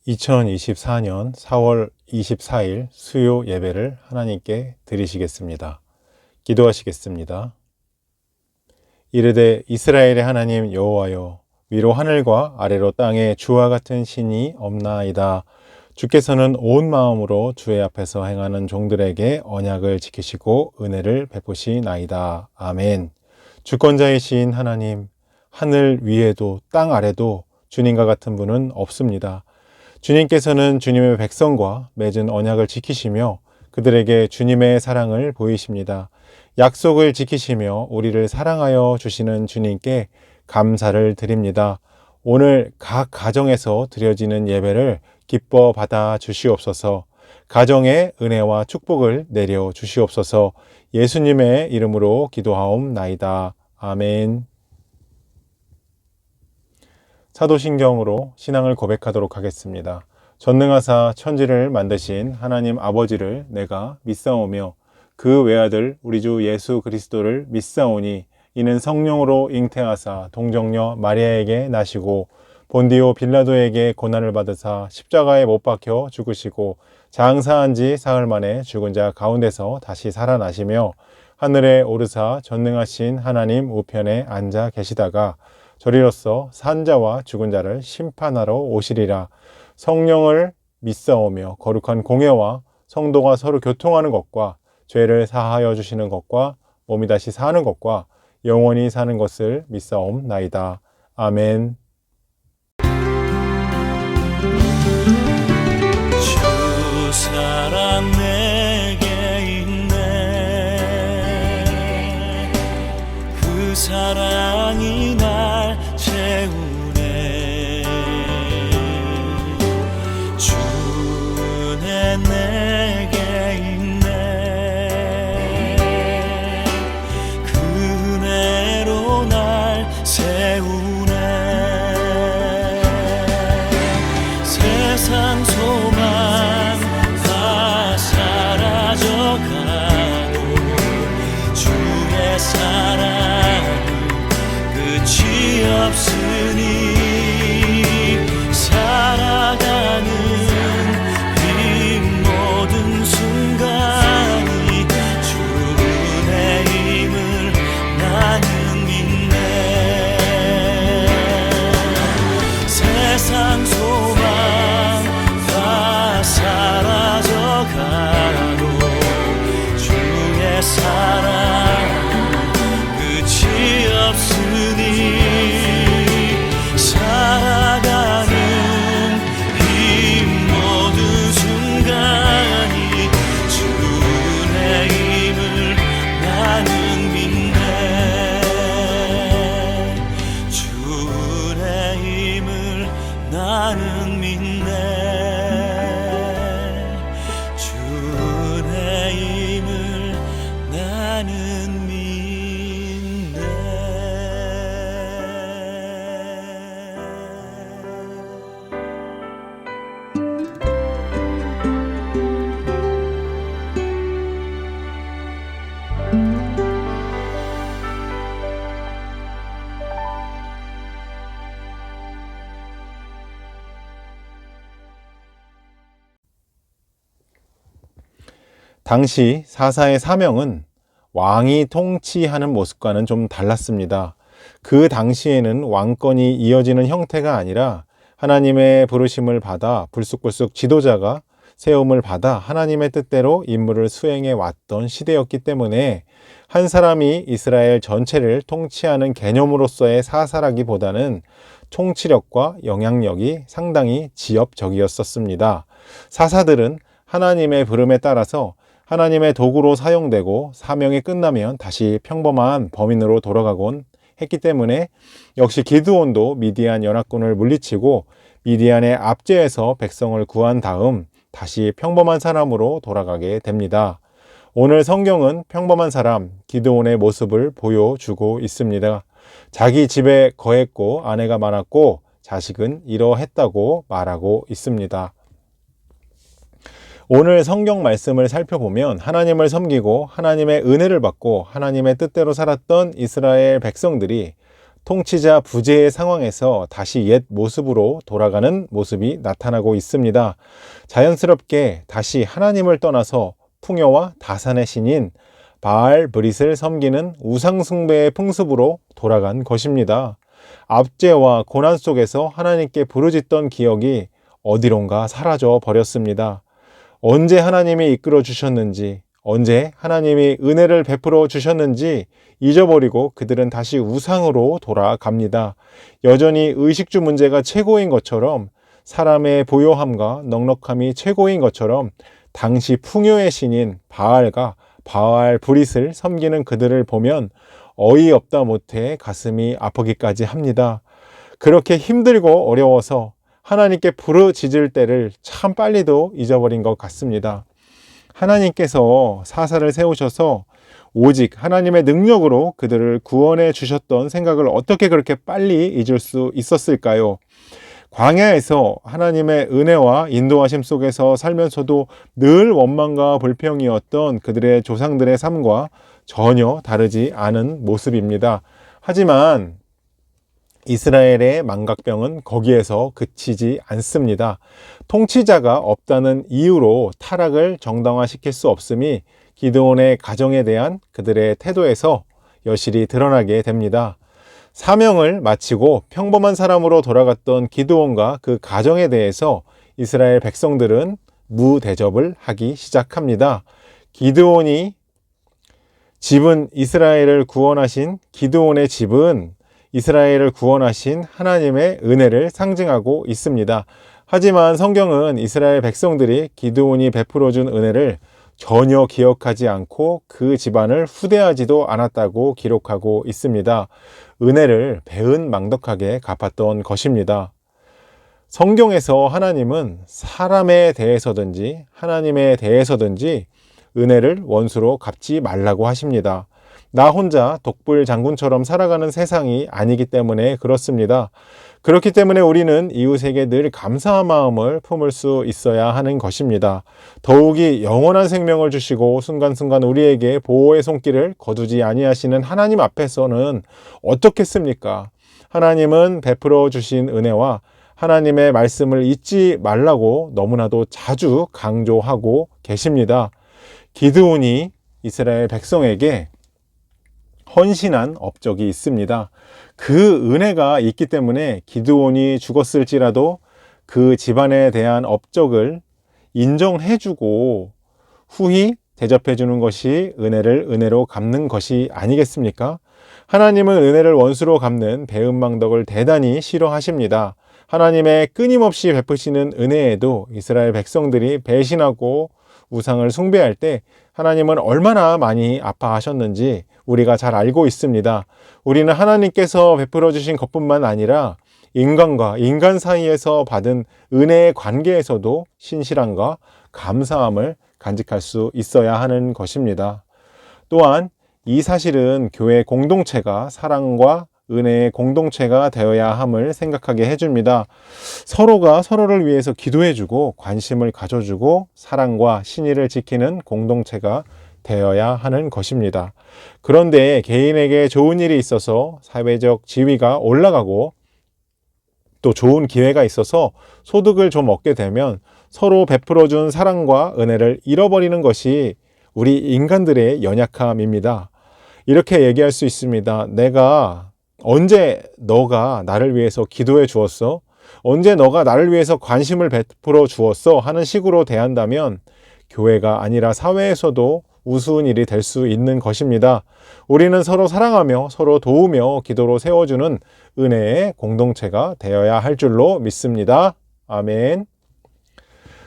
2024년 4월 24일 수요 예배를 하나님께 드리시겠습니다. 기도하시겠습니다. 이르되 이스라엘의 하나님 여호와여, 위로 하늘과 아래로 땅에 주와 같은 신이 없나이다. 주께서는 온 마음으로 주의 앞에서 행하는 종들에게 언약을 지키시고 은혜를 베푸시나이다. 아멘. 주권자이신 하나님, 하늘 위에도 땅 아래도 주님과 같은 분은 없습니다. 주님께서는 주님의 백성과 맺은 언약을 지키시며 그들에게 주님의 사랑을 보이십니다. 약속을 지키시며 우리를 사랑하여 주시는 주님께 감사를 드립니다. 오늘 각 가정에서 드려지는 예배를 기뻐 받아 주시옵소서. 가정의 은혜와 축복을 내려 주시옵소서. 예수님의 이름으로 기도하옵나이다. 아멘. 사도신경으로 신앙을 고백하도록 하겠습니다. 전능하사 천지를 만드신 하나님 아버지를 내가 믿사오며 그 외아들 우리 주 예수 그리스도를 믿사오니 이는 성령으로 잉태하사 동정녀 마리아에게 나시고 본디오 빌라도에게 고난을 받으사 십자가에 못 박혀 죽으시고 장사한 지 사흘 만에 죽은 자 가운데서 다시 살아나시며 하늘에 오르사 전능하신 하나님 우편에 앉아 계시다가 저리로서 산자와 죽은 자를 심판하러 오시리라. 성령을 믿사오며 거룩한 공예와 성도가 서로 교통하는 것과 죄를 사하여 주시는 것과 몸이 다시 사는 것과 영원히 사는 것을 믿사옵나이다. 아멘. 주 사랑 내게 있네. 그 사랑이 날 채우네. 주 은혜 내게 있네. 그 은혜로 날 세우네. 세상 소망 다 사라져가고 주의 사랑은 끝이 없으니 살아가는 이 모든 순간이 주 은혜임을 나는 믿네. 세상 소망 다 사라져가고 주의 사랑 끝이 없으니 살아가는 이 모든 순간이 주 은혜임을 나는 믿네. 주 은혜임을 나는 믿네. 주 은혜임을 나는 믿네. 당시 사사의 사명은 왕이 통치하는 모습과는 좀 달랐습니다. 그 당시에는 왕권이 이어지는 형태가 아니라 하나님의 부르심을 받아 불쑥불쑥 지도자가 세움을 받아 하나님의 뜻대로 임무를 수행해 왔던 시대였기 때문에 한 사람이 이스라엘 전체를 통치하는 개념으로서의 사사라기보다는 통치력과 영향력이 상당히 지엽적이었습니다. 사사들은 하나님의 부름에 따라서 하나님의 도구로 사용되고 사명이 끝나면 다시 평범한 범인으로 돌아가곤 했기 때문에 역시 기드온도 미디안 연합군을 물리치고 미디안의 압제에서 백성을 구한 다음 다시 평범한 사람으로 돌아가게 됩니다. 오늘 성경은 평범한 사람 기드온의 모습을 보여주고 있습니다. 자기 집에 거했고 아내가 많았고 자식은 이러했다고 말하고 있습니다. 오늘 성경 말씀을 살펴보면 하나님을 섬기고 하나님의 은혜를 받고 하나님의 뜻대로 살았던 이스라엘 백성들이 통치자 부재의 상황에서 다시 옛 모습으로 돌아가는 모습이 나타나고 있습니다. 자연스럽게 다시 하나님을 떠나서 풍요와 다산의 신인 바알 브릿을 섬기는 우상숭배의 풍습으로 돌아간 것입니다. 압제와 고난 속에서 하나님께 부르짖던 기억이 어디론가 사라져 버렸습니다. 언제 하나님이 이끌어 주셨는지, 언제 하나님이 은혜를 베풀어 주셨는지 잊어버리고 그들은 다시 우상으로 돌아갑니다. 여전히 의식주 문제가 최고인 것처럼, 사람의 부요함과 넉넉함이 최고인 것처럼 당시 풍요의 신인 바알과 바알 브릿을 섬기는 그들을 보면 어이없다 못해 가슴이 아프기까지 합니다. 그렇게 힘들고 어려워서 하나님께 부르짖을 때를 참 빨리도 잊어버린 것 같습니다. 하나님께서 사사를 세우셔서 오직 하나님의 능력으로 그들을 구원해 주셨던 생각을 어떻게 그렇게 빨리 잊을 수 있었을까요? 광야에서 하나님의 은혜와 인도하심 속에서 살면서도 늘 원망과 불평이었던 그들의 조상들의 삶과 전혀 다르지 않은 모습입니다. 하지만 이스라엘의 망각병은 거기에서 그치지 않습니다. 통치자가 없다는 이유로 타락을 정당화시킬 수 없음이 기드온의 가정에 대한 그들의 태도에서 여실히 드러나게 됩니다. 사명을 마치고 평범한 사람으로 돌아갔던 기드온과 그 가정에 대해서 이스라엘 백성들은 무대접을 하기 시작합니다. 기드온이 집은 이스라엘을 구원하신 기드온의 집은 이스라엘을 구원하신 하나님의 은혜를 상징하고 있습니다. 하지만 성경은 이스라엘 백성들이 기드온이 베풀어준 은혜를 전혀 기억하지 않고 그 집안을 후대하지도 않았다고 기록하고 있습니다. 은혜를 배은망덕하게 갚았던 것입니다. 성경에서 하나님은 사람에 대해서든지 하나님에 대해서든지 은혜를 원수로 갚지 말라고 하십니다. 나 혼자 독불 장군처럼 살아가는 세상이 아니기 때문에 그렇습니다. 그렇기 때문에 우리는 이웃에게 늘 감사한 마음을 품을 수 있어야 하는 것입니다. 더욱이 영원한 생명을 주시고 순간순간 우리에게 보호의 손길을 거두지 아니하시는 하나님 앞에서는 어떻겠습니까? 하나님은 베풀어 주신 은혜와 하나님의 말씀을 잊지 말라고 너무나도 자주 강조하고 계십니다. 기드온이 이스라엘 백성에게 헌신한 업적이 있습니다. 그 은혜가 있기 때문에 기드온이 죽었을지라도 그 집안에 대한 업적을 인정해주고 후히 대접해주는 것이 은혜를 은혜로 갚는 것이 아니겠습니까? 하나님은 은혜를 원수로 갚는 배은망덕을 대단히 싫어하십니다. 하나님의 끊임없이 베푸시는 은혜에도 이스라엘 백성들이 배신하고 우상을 숭배할 때 하나님은 얼마나 많이 아파하셨는지 우리가 잘 알고 있습니다. 우리는 하나님께서 베풀어 주신 것뿐만 아니라 인간과 인간 사이에서 받은 은혜의 관계에서도 신실함과 감사함을 간직할 수 있어야 하는 것입니다. 또한 이 사실은 교회 공동체가 사랑과 은혜의 공동체가 되어야 함을 생각하게 해줍니다. 서로가 서로를 위해서 기도해주고 관심을 가져주고 사랑과 신의를 지키는 공동체가 되어야 하는 것입니다. 그런데 개인에게 좋은 일이 있어서 사회적 지위가 올라가고 또 좋은 기회가 있어서 소득을 좀 얻게 되면 서로 베풀어준 사랑과 은혜를 잃어버리는 것이 우리 인간들의 연약함입니다. 이렇게 얘기할 수 있습니다. 내가 언제 너가 나를 위해서 기도해 주었어? 언제 너가 나를 위해서 관심을 베풀어 주었어? 하는 식으로 대한다면 교회가 아니라 사회에서도 우스운 일이 될 수 있는 것입니다. 우리는 서로 사랑하며 서로 도우며 기도로 세워주는 은혜의 공동체가 되어야 할 줄로 믿습니다. 아멘.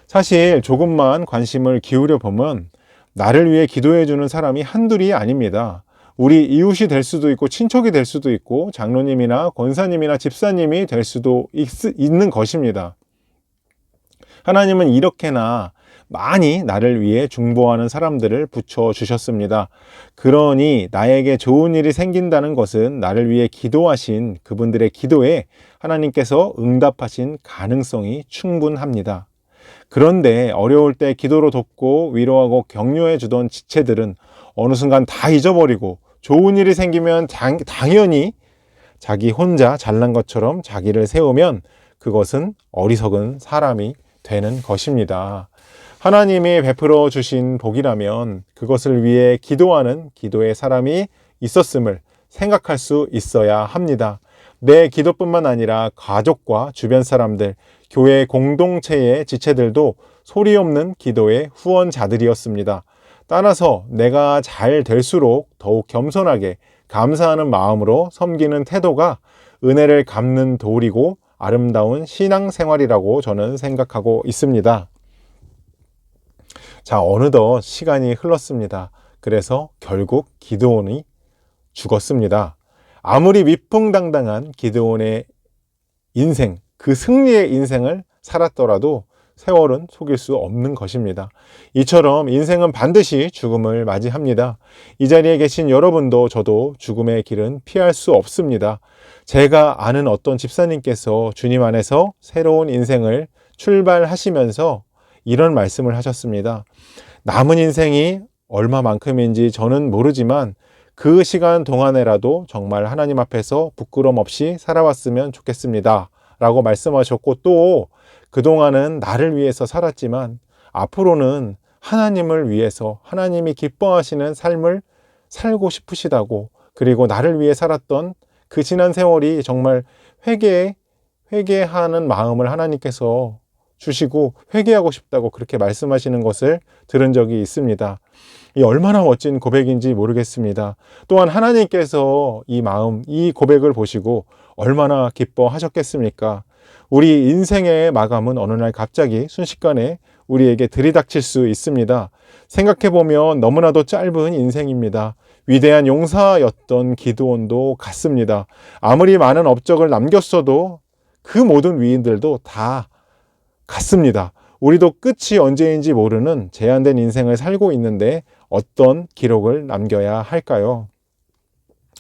사실 조금만 관심을 기울여 보면 나를 위해 기도해 주는 사람이 한둘이 아닙니다. 우리 이웃이 될 수도 있고 친척이 될 수도 있고 장로님이나 권사님이나 집사님이 될 수도 있는 것입니다. 하나님은 이렇게나 많이 나를 위해 중보하는 사람들을 붙여주셨습니다. 그러니 나에게 좋은 일이 생긴다는 것은 나를 위해 기도하신 그분들의 기도에 하나님께서 응답하신 가능성이 충분합니다. 그런데 어려울 때 기도로 돕고 위로하고 격려해 주던 지체들은 어느 순간 다 잊어버리고 좋은 일이 생기면 당연히 자기 혼자 잘난 것처럼 자기를 세우면 그것은 어리석은 사람이 되는 것입니다. 하나님이 베풀어 주신 복이라면 그것을 위해 기도하는 기도의 사람이 있었음을 생각할 수 있어야 합니다. 내 기도뿐만 아니라 가족과 주변 사람들, 교회 공동체의 지체들도 소리 없는 기도의 후원자들이었습니다. 따라서 내가 잘 될수록 더욱 겸손하게 감사하는 마음으로 섬기는 태도가 은혜를 갚는 도리고 아름다운 신앙생활이라고 저는 생각하고 있습니다. 자, 어느덧 시간이 흘렀습니다. 그래서 결국 기드온이 죽었습니다. 아무리 위풍당당한 기드온의 인생, 그 승리의 인생을 살았더라도 세월은 속일 수 없는 것입니다. 이처럼 인생은 반드시 죽음을 맞이합니다. 이 자리에 계신 여러분도 저도 죽음의 길은 피할 수 없습니다. 제가 아는 어떤 집사님께서 주님 안에서 새로운 인생을 출발하시면서 이런 말씀을 하셨습니다. 남은 인생이 얼마만큼인지 저는 모르지만 그 시간 동안에라도 정말 하나님 앞에서 부끄럼 없이 살아왔으면 좋겠습니다 라고 말씀하셨고, 또 그동안은 나를 위해서 살았지만 앞으로는 하나님을 위해서 하나님이 기뻐하시는 삶을 살고 싶으시다고, 그리고 나를 위해 살았던 그 지난 세월이 정말 회개하는 마음을 하나님께서 주시고 회개하고 싶다고 그렇게 말씀하시는 것을 들은 적이 있습니다. 이 얼마나 멋진 고백인지 모르겠습니다. 또한 하나님께서 이 마음, 이 고백을 보시고 얼마나 기뻐하셨겠습니까? 우리 인생의 마감은 어느 날 갑자기 순식간에 우리에게 들이닥칠 수 있습니다. 생각해보면 너무나도 짧은 인생입니다. 위대한 용사였던 기드온도 같습니다. 아무리 많은 업적을 남겼어도 그 모든 위인들도 다 같습니다. 우리도 끝이 언제인지 모르는 제한된 인생을 살고 있는데 어떤 기록을 남겨야 할까요?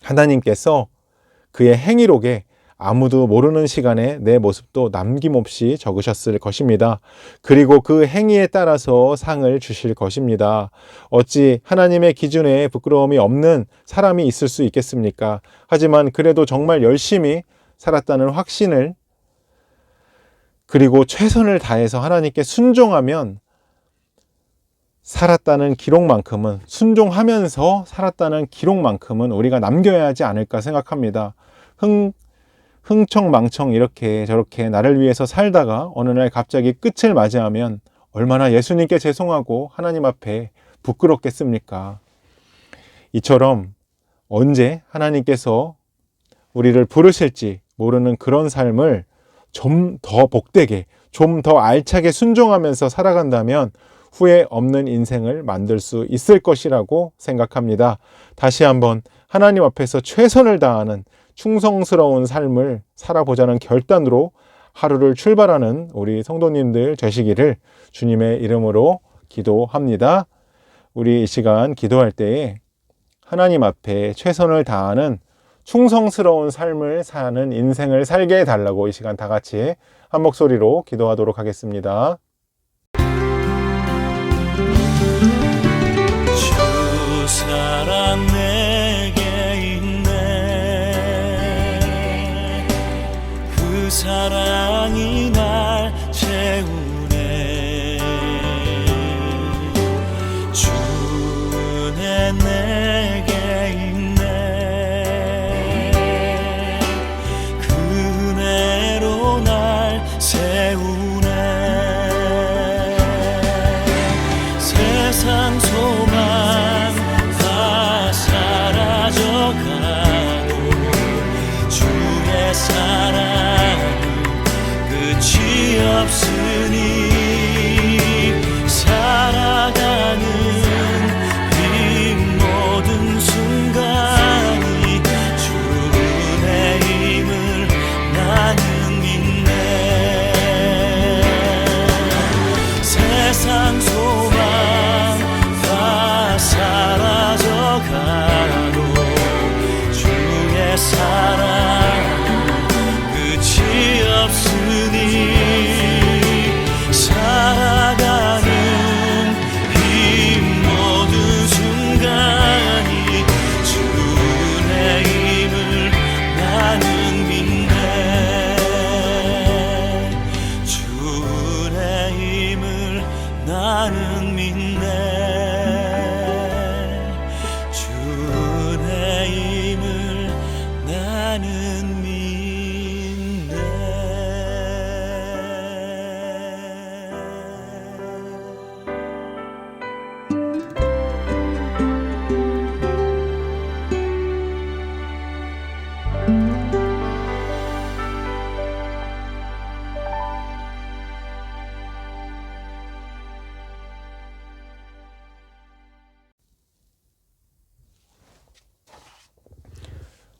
하나님께서 그의 행위록에 아무도 모르는 시간에 내 모습도 남김없이 적으셨을 것입니다. 그리고 그 행위에 따라서 상을 주실 것입니다. 어찌 하나님의 기준에 부끄러움이 없는 사람이 있을 수 있겠습니까? 하지만 그래도 정말 열심히 살았다는 확신을, 그리고 최선을 다해서 하나님께 순종하면 살았다는 기록만큼은, 순종하면서 살았다는 기록만큼은 우리가 남겨야 하지 않을까 생각합니다. 흥청망청 이렇게 저렇게 나를 위해서 살다가 어느 날 갑자기 끝을 맞이하면 얼마나 예수님께 죄송하고 하나님 앞에 부끄럽겠습니까? 이처럼 언제 하나님께서 우리를 부르실지 모르는 그런 삶을 좀 더 복되게, 좀 더 알차게 순종하면서 살아간다면 후회 없는 인생을 만들 수 있을 것이라고 생각합니다. 다시 한번 하나님 앞에서 최선을 다하는 충성스러운 삶을 살아보자는 결단으로 하루를 출발하는 우리 성도님들 되시기를 주님의 이름으로 기도합니다. 우리 이 시간 기도할 때에 하나님 앞에 최선을 다하는 충성스러운 삶을 사는 인생을 살게 해달라고 이 시간 다 같이 한 목소리로 기도하도록 하겠습니다. 주 사랑 내게 있네. 그 사랑이 날 채우네. 주 은혜 내게 세우네. 세상 소망 다 사라져가고 주의 사랑 끝이 없으니 살아가는 이 모든 순간이 주의 힘을 나는 세상 소망 다 사라져가도 주의 사랑 끝이 없으니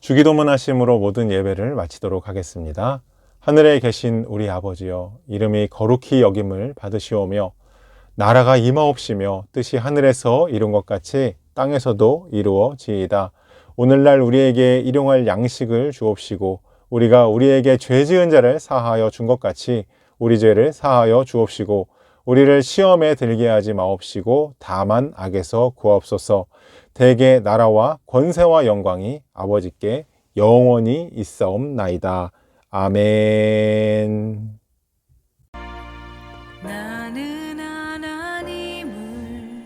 주기도문 하심으로 모든 예배를 마치도록 하겠습니다. 하늘에 계신 우리 아버지여, 이름이 거룩히 여김을 받으시오며 나라가 임하옵시며 뜻이 하늘에서 이룬 것 같이 땅에서도 이루어지이다. 오늘날 우리에게 일용할 양식을 주옵시고 우리가 우리에게 죄 지은 자를 사하여 준 것 같이 우리 죄를 사하여 주옵시고 우리를 시험에 들게 하지 마옵시고 다만 악에서 구하옵소서. 대개 나라와 권세와 영광이 아버지께 영원히 있사옵나이다. 아멘. 나는 하나님을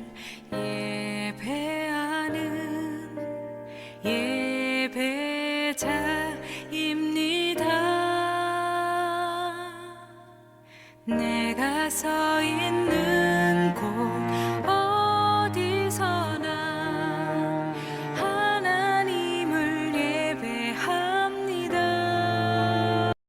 예배하는 예배자입니다. 내가 서 있는